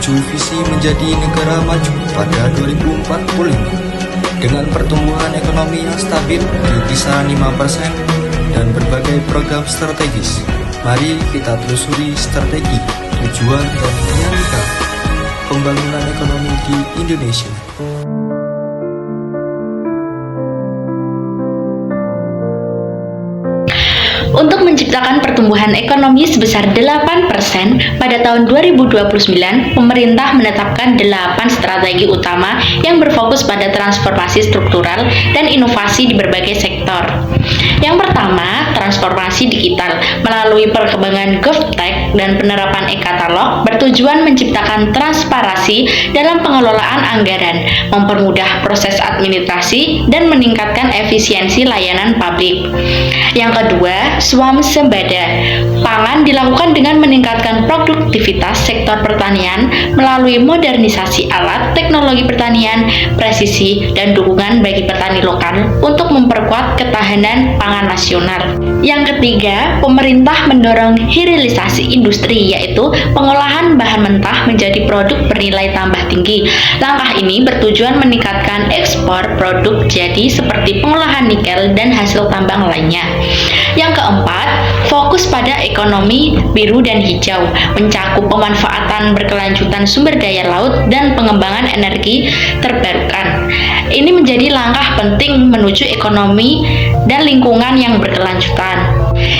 menuju visi menjadi negara maju pada 2045 dengan pertumbuhan ekonomi yang stabil di kisaran 5% dan berbagai program strategis. Mari kita telusuri strategi, tujuan, dan dinamika pembangunan ekonomi di Indonesia. Untuk menciptakan pertumbuhan ekonomi sebesar 8% pada tahun 2029, pemerintah menetapkan 8 strategi utama yang berfokus pada transformasi struktural dan inovasi di berbagai sektor. Yang pertama, transformasi digital melalui perkembangan GovTech dan penerapan e-katalog bertujuan menciptakan transparansi dalam pengelolaan anggaran, mempermudah proses administrasi, dan meningkatkan efisiensi layanan publik. Yang kedua, swasembada pangan dilakukan dengan meningkatkan produktivitas sektor pertanian melalui modernisasi alat, teknologi pertanian, presisi, dan dukungan bagi petani lokal untuk memperkuat ketahanan pangan nasional. Yang ketiga, pemerintah mendorong hilirisasi industri, yaitu pengolahan bahan mentah menjadi produk bernilai tambah tinggi. Langkah ini bertujuan meningkatkan ekspor produk jadi seperti pengolahan nikel dan hasil tambang lainnya. Yang keempat, fokus pada ekonomi biru dan hijau, mencakup pemanfaatan berkelanjutan sumber daya laut dan pengembangan energi terbarukan. Ini menjadi langkah penting menuju ekonomi dan lingkungan yang berkelanjutan.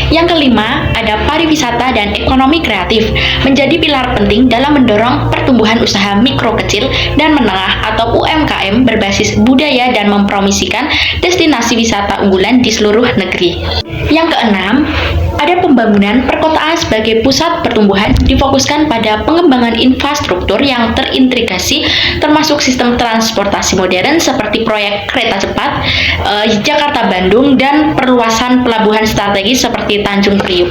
Yang kelima, ada pariwisata dan ekonomi kreatif, menjadi pilar penting dalam mendorong pertumbuhan usaha mikro kecil dan menengah atau UMKM berbasis budaya dan mempromosikan destinasi wisata unggulan di seluruh negeri. Yang keenam, ada pembangunan perkotaan sebagai pusat pertumbuhan difokuskan pada pengembangan infrastruktur yang terintegrasi termasuk sistem transportasi modern seperti proyek kereta cepat Jakarta-Bandung dan perluasan pelabuhan strategis seperti Tanjung Priuk.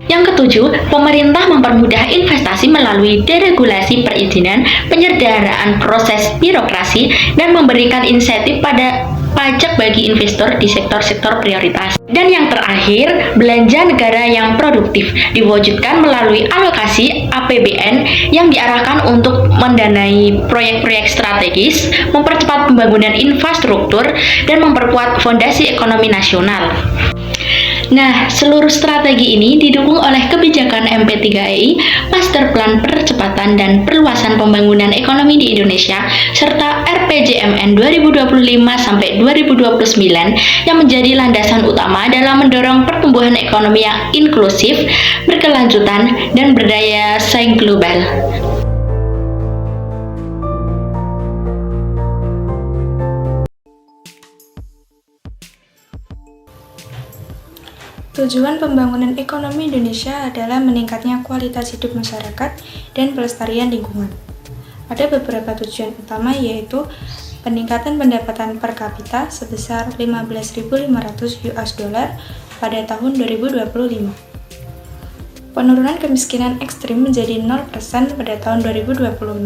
Yang ketujuh, pemerintah mempermudah investasi melalui deregulasi perizinan, penyederhanaan proses birokrasi, dan memberikan insentif pada pajak bagi investor di sektor-sektor prioritas. Dan yang terakhir, belanja negara yang produktif diwujudkan melalui alokasi APBN yang diarahkan untuk mendanai proyek-proyek strategis, mempercepat pembangunan infrastruktur, dan memperkuat fondasi ekonomi nasional. Nah, seluruh strategi ini didukung oleh kebijakan MP3EI, Master Plan Percepatan dan Perluasan Pembangunan Ekonomi di Indonesia, serta RPJMN 2025-2029 yang menjadi landasan utama dalam mendorong pertumbuhan ekonomi yang inklusif, berkelanjutan, dan berdaya saing global. Tujuan pembangunan ekonomi Indonesia adalah meningkatnya kualitas hidup masyarakat dan pelestarian lingkungan. Ada beberapa tujuan utama, yaitu peningkatan pendapatan per kapita sebesar 15.500 US dollar pada tahun 2025. Penurunan kemiskinan ekstrim menjadi 0% pada tahun 2026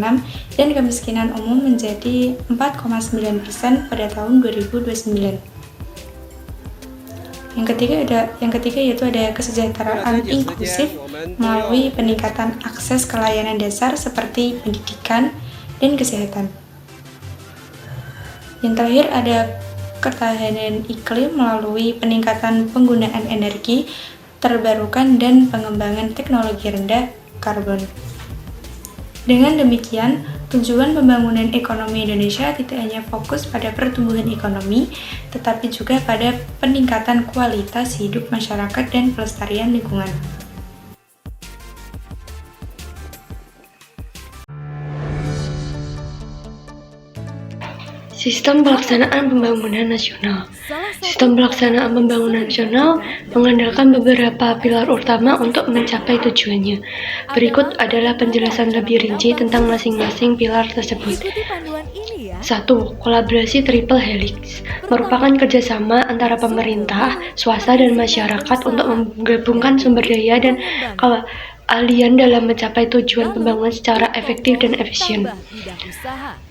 dan kemiskinan umum menjadi 4,9% pada tahun 2029. Yang ketiga yaitu ada kesejahteraan inklusif melalui peningkatan akses ke layanan dasar seperti pendidikan dan kesehatan. Yang terakhir ada ketahanan iklim melalui peningkatan penggunaan energi terbarukan dan pengembangan teknologi rendah karbon. Dengan demikian, tujuan pembangunan ekonomi Indonesia tidak hanya fokus pada pertumbuhan ekonomi, tetapi juga pada peningkatan kualitas hidup masyarakat dan pelestarian lingkungan. Sistem pelaksanaan pembangunan nasional. Sistem pelaksanaan pembangunan nasional mengandalkan beberapa pilar utama untuk mencapai tujuannya. Berikut adalah penjelasan lebih rinci tentang masing-masing pilar tersebut. 1. Kolaborasi triple helix merupakan kerjasama antara pemerintah, swasta, dan masyarakat untuk menggabungkan sumber daya dan keahlian dalam mencapai tujuan pembangunan secara efektif dan efisien.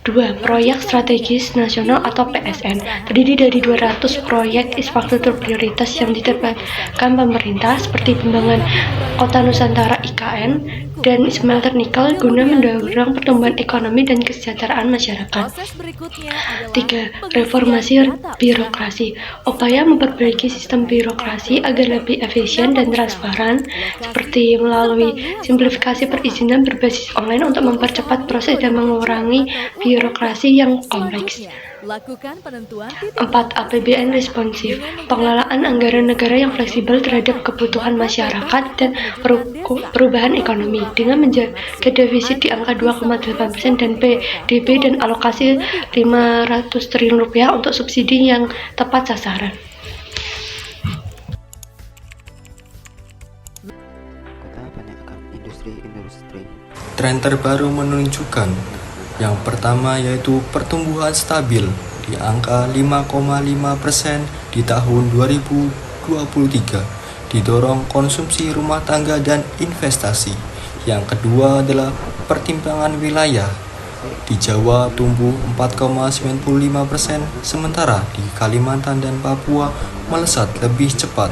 2. Proyek strategis nasional atau PSN terdiri dari 200 proyek infrastruktur prioritas yang ditetapkan pemerintah seperti pembangunan Kota Nusantara IKN, dan smelter nikel guna mendorong pertumbuhan ekonomi dan kesejahteraan masyarakat. 3. Reformasi birokrasi. Upaya memperbaiki sistem birokrasi agar lebih efisien dan transparan, seperti melalui simplifikasi perizinan berbasis online untuk mempercepat proses dan mengurangi birokrasi yang kompleks. 4. APBN responsif. Pengelolaan anggaran negara yang fleksibel terhadap kebutuhan masyarakat dan perubahan ekonomi dengan menjaga defisit di angka 2,8% dan PDB dan alokasi Rp500 triliun untuk subsidi yang tepat sasaran. Tren terbaru menunjukkan yang pertama yaitu pertumbuhan stabil di angka 5,5% di tahun 2023, didorong konsumsi rumah tangga dan investasi. Yang kedua adalah pertimbangan wilayah. Di Jawa tumbuh 4,95%, sementara di Kalimantan dan Papua melesat lebih cepat.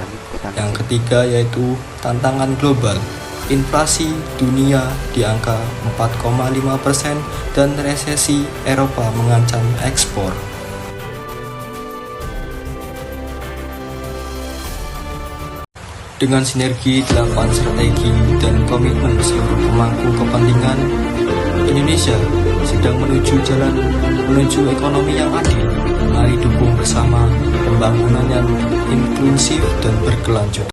Yang ketiga yaitu tantangan global. Inflasi dunia di angka 4,5% dan resesi Eropa mengancam ekspor. Dengan sinergi 8 strategi dan komitmen seluruh pemangku kepentingan, Indonesia sedang menuju ekonomi yang adil. Mari dukung bersama pembangunan yang inklusif dan berkelanjutan.